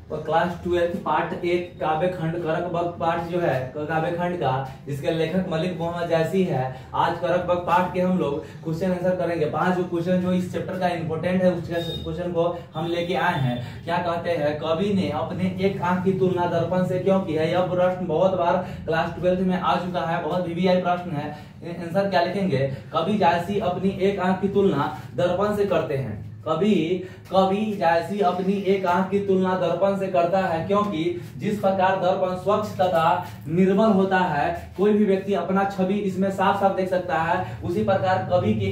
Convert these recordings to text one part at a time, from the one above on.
तो class 12 part 1 काव्य खंड करक बग पाठ जो है काव्य खंड का, जिसके लेखक मलिक मोहम्मद जैसी है। आज करक बग पाठ के हम लोग क्वेश्चन आंसर करेंगे। 5 क्वेश्चन जो इस चैप्टर का इंपॉर्टेंट है उस क्वेश्चन को हम लेके आए हैं। क्या कहते हैं, कवि ने अपने एक आंख की तुलना दर्पण से क्यों की है? यह प्रश्न बहुत बार क्लास 12 में आ चुका है, बहुत वीवीआई प्रश्न है। आंसर क्या लिखेंगे? कवि जैसी अपनी एक आंख की तुलना दर्पण से करते हैं। कवि जैसी अपनी एक आंख की तुलना दर्पण से करता है, क्योंकि जिस प्रकार दर्पण स्वच्छ तथा निर्मल होता है, कोई भी व्यक्ति अपना छवि इसमें साफ साफ देख सकता है, उसी प्रकार कवि की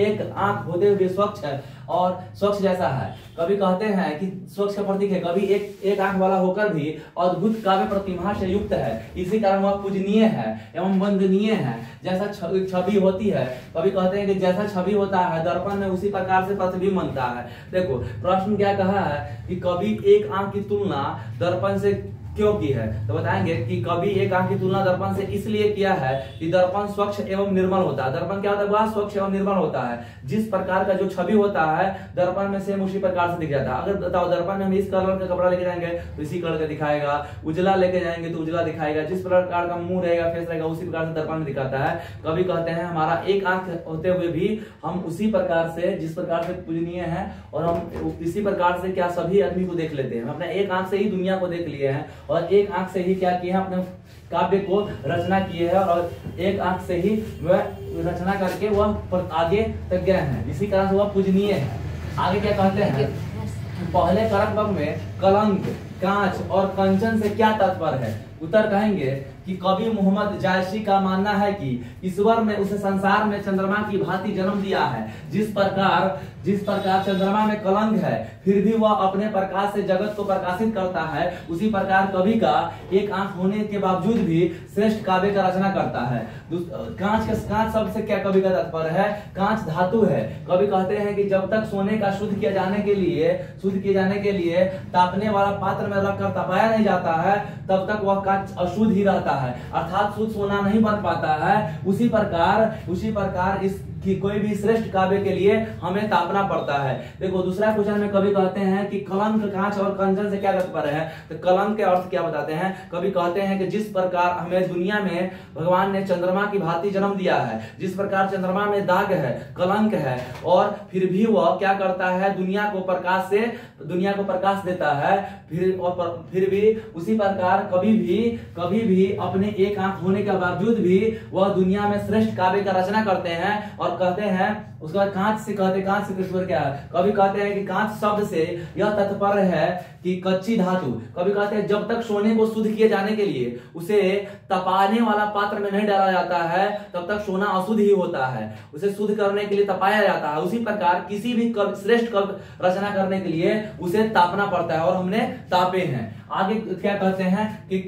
एक आंख होते हुए स्वच्छ है और स्वच्छ जैसा है। कवि कहते हैं कि स्वच्छ का प्रतीक है। कवि एक आंख वाला होकर भी अद्भुत काव्य प्रतिभा से युक्त है, इसी कारण वह पूजनीय है एवं वंदनीय है। जैसा छवि होती है, कवि कहते हैं कि जैसा छवि होता है दर्पण में, उसी प्रकार से प्रतिबिंब बनता है। देखो प्रश्न क्या कहा है कि कवि एक आंख की तुलना दर्पण से क्यों की है, तो बताएंगे कि कवि एक आंख की तुलना दर्पण से इसलिए किया है कि दर्पण स्वच्छ एवं निर्मल होता है। दर्पण क्या होता है? वह स्वच्छ एवं निर्मल होता है। जिस प्रकार का जो छवि होता है दर्पण में सेम उसी प्रकार से दिख जाता है। अगर बताओ दर्पण में हम इस कलर का कपड़ा लेके जाएंगे तो इसी कलर का दिखाएगा, उजला लेके जाएंगे तो उजला दिखाएगा, जिस प्रकार का मुंह रहेगा, फेस रहेगा, उसी प्रकार से दर्पण में दिखाता है। कवि कहते हैं हमारा एक आंख होते हुए भी हम उसी प्रकार से, जिस प्रकार से पूजनीय है, और हम इसी प्रकार से क्या सभी आदमी को देख लेते हैं। हम अपने एक आंख से ही दुनिया को देख लिए हैं और एक आंख से ही क्या किया है, अपने काव्य को रचना किए है और एक आंख से ही वह रचना करके वह आगे तक गए हैं, इसी कारण से वह पूजनीय है। आगे क्या कहते हैं, पहले करक बग में कलंक, कांच और कंचन से क्या तात्पर्य है? उत्तर कहेंगे कि कवि मोहम्मद जायसी का मानना है कि ईश्वर ने उसे संसार में चंद्रमा की भांति जन्म दिया है। जिस प्रकार चंद्रमा में कलंक है फिर भी वह अपने प्रकाश से जगत को प्रकाशित करता है, उसी प्रकार कवि का एक आंख होने के बावजूद भी श्रेष्ठ काव्य का रचना करता है। कांच शब्द से क्या कवि का तात्पर्य है? कांच धातु है। कवि कहते हैं कि जब तक सोने का शुद्ध किए जाने के लिए तापने वाला पात्र में रखकर तपाया नहीं जाता है, तब तक वह कांच अशुद्ध ही रहता है, अर्थात शुद्ध सोना नहीं बन पाता है। उसी प्रकार इस कि कोई भी श्रेष्ठ काव्य के लिए हमें तापना पड़ता है। देखो दूसरा क्वेश्चन में कवि कहते हैं कि कलंक, कांच और कंचन से क्या तात्पर्य है? तो कलंक के अर्थ क्या बताते हैं? कवि कहते हैं कि जिस प्रकार हमें दुनिया में भगवान ने चंद्रमा की भांति जन्म दिया है, जिस प्रकार चंद्रमा में दाग है, कलंक है, और फिर भी वह क्या करता है, दुनिया को प्रकाश देता है, फिर भी उसी प्रकार कभी भी अपने एक आंख होने के बावजूद भी वह दुनिया में श्रेष्ठ काव्य का रचना करते हैं। और कहते हैं उसके बाद कांच से तात्पर्य क्या है? कवि कहते हैं कि कांच शब्द से यह तात्पर्य है कि कच्ची धातु। कवि कहते हैं जब तक सोने को शुद्ध किए जाने के लिए उसे तपाने वाला पात्र में नहीं डाला जाता है, तब तक सोना अशुद्ध ही होता है। उसे शुद्ध करने के लिए तपाया जाता है। उसी प्रकार किसी भी श्रेष्ठ काव्य रचना करने के लिए उसे तापना पड़ता है, और हमने तापे हैं। आगे क्या कहते हैं कि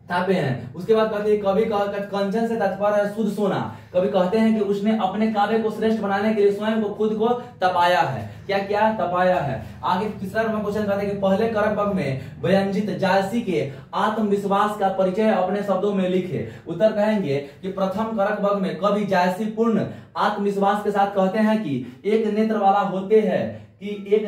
तापे हैं। उसके बाद कहते हैं कवि का कंचन से तात्पर्य है शुद्ध सोना। कवि कहते हैं कि उसने अपने काव्य को श्रेष्ठ बनाने के लिए स्वयं को खुद को तपाया है। क्या तपाया है? आगे तीसरा नंबर क्वेश्चन कहते हैं कि पहले करक बग में व्यंजित जायसी के आत्मविश्वास का परिचय अपने शब्दों में लिखे। उत्तर कहेंगे कि प्रथम करक बग में कवि जायसी पूर्ण आत्मविश्वास के साथ कहते हैं कि एक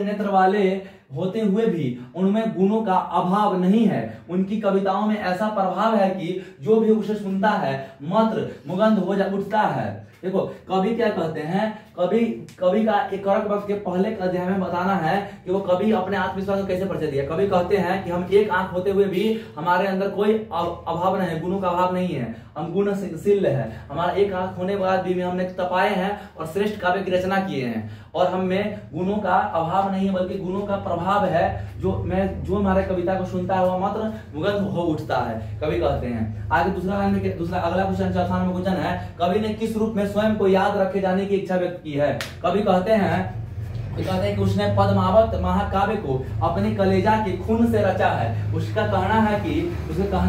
नेत्र वाले होते हुए भी उनमें गुणों का अभाव नहीं है। उनकी कविताओं में ऐसा प्रभाव है कि जो भी उसे सुनता है मात्र मुग्ध हो उठता है। देखो कवि क्या कहते हैं, कवि का एक करक बग के पहले अध्याय में बताना है कि वो कवि अपने आत्मविश्वास को कैसे परिचय दिया। कवि कहते हैं कि हम एक आंख होते हुए भी हमारे अंदर कोई अभाव नहीं है, गुणों का अभाव नहीं है, हम गुणशील है। हमारा एक आंख होने के बाद भी हमने तपाए हैं और श्रेष्ठ काव्य की रचना किए हैं, और हम में गुणों का अभाव नहीं है बल्कि गुणों का प्रभाव है। जो हमारे कविता को सुनता है वह मात्र मुग्ध हो उठता है, कवि कहते हैं। आगे अगला क्वेश्चन, चौथा नंबर क्वेश्चन है, कवि ने किस रूप में स्वयं को याद रखे जाने की इच्छा व्यक्त की है? कवि कहते हैं कि उसने पद्मावत महाकाव्य को अपने कलेजा के खून से रचा है। उसका कहना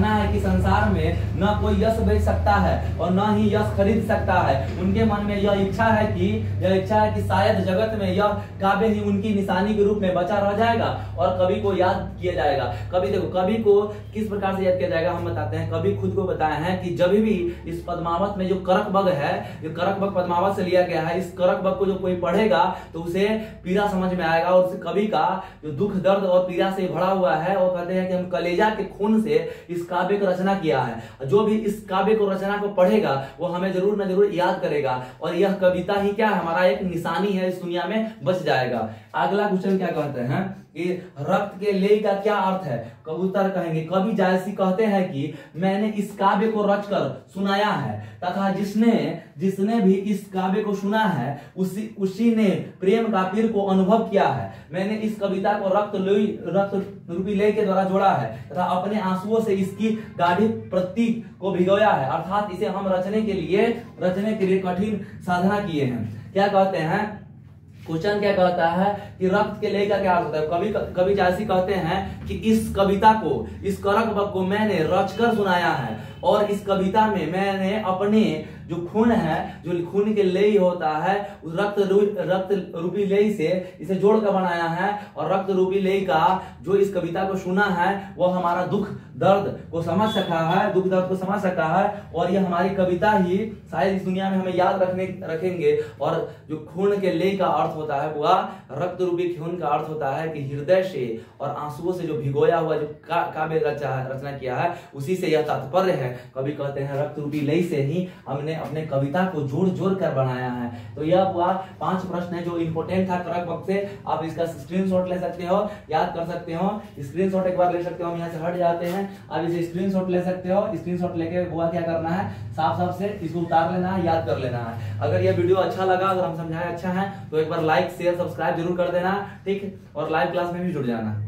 है कि संसार में न कोई यश बेच सकता है और न ही यश खरीद सकता है। उनके मन में यह इच्छा है कि शायद जगत में यह काव्य ही उनकी निशानी के रूप में बचा रह जाएगा और कवि को याद किया जाएगा। कवि को किस प्रकार से याद किया जाएगा हम बताते हैं। कवि खुद को बताया है कि जब भी इस पद्मावत में जो करक बग है, जो करक बग पद्मावत से लिया गया है, इस करक बग को जो कोई पढ़ेगा तो उसे पीड़ा समझ में आएगा और उस कवि का जो दुख दर्द और पीड़ा से भरा हुआ है, वो कहते हैं कि हम कलेजा के खून से इस काव्य को रचना किया है। जो भी इस काव्य को रचना को पढ़ेगा वो हमें जरूर न जरूर याद करेगा और यह कविता ही क्या है, हमारा एक निशानी है, इस दुनिया में बच जाएगा। अगला क्वेश्चन क्या कहते हैं कि रक्त के लेई का क्या अर्थ है? कबूतर कहेंगे कवि जायसी कहते हैं कि मैंने इस काव्य को रचकर सुनाया है तथा जिसने भी इस काव्य को सुना है उसी ने प्रेम का पीर को अनुभव किया है। मैंने इस कविता को रक्त रूपी लेई के द्वारा जोड़ा है तथा अपने आंसुओं से इसकी गाढ़ी प्रतीक को भिगोया है, अर्थात इसे हम रचने के लिए कठिन साधना किए हैं। क्या कहते हैं क्वेश्चन क्या कहता है कि रक्त के लेई का क्या अर्थ होता है? कवि जायसी कहते हैं कि इस कविता को, इस करक को मैंने रचकर सुनाया है और इस कविता में मैंने अपने जो खून है, जो खून के लेई होता है, उस रक्त रूपी लेई से इसे जोड़कर बनाया है और रक्त रूपी लेई का जो इस कविता को सुना है वो हमारा दुख दर्द को समझ सका है और यह हमारी कविता ही शायद इस दुनिया में हमें याद रखेंगे। और जो खून के लेई का अर्थ होता है वह रक्त रूपी खून का अर्थ होता है कि हृदय से और आंसुओं से जो भिगोया हुआ जो काव्य रचना किया है उसी से यह तात्पर्य है। कवि कहते हैं रक्त रूपी लेई से ही हमने अपने कविता को जोड़ कर बनाया है। तो यह हुआ 5 प्रश्न है जो इंपोर्टेंट था करक वक्त से। आप इसका स्क्रीनशॉट ले सकते हो, याद कर सकते हो, स्क्रीनशॉट एक बार ले सकते हो। हम यहाँ से हट जाते हैं, अब इसे स्क्रीनशॉट ले सकते हो। स्क्रीनशॉट लेके हुआ क्या करना है, साफ से इसको उतार लेना है, याद कर लेना है। अगर यह वीडियो अच्छा लगा, अगर हम समझाए अच्छा है तो एक बार लाइक शेयर सब्सक्राइब जरूर कर देना, ठीक, और लाइव क्लास में भी जुड़ जाना।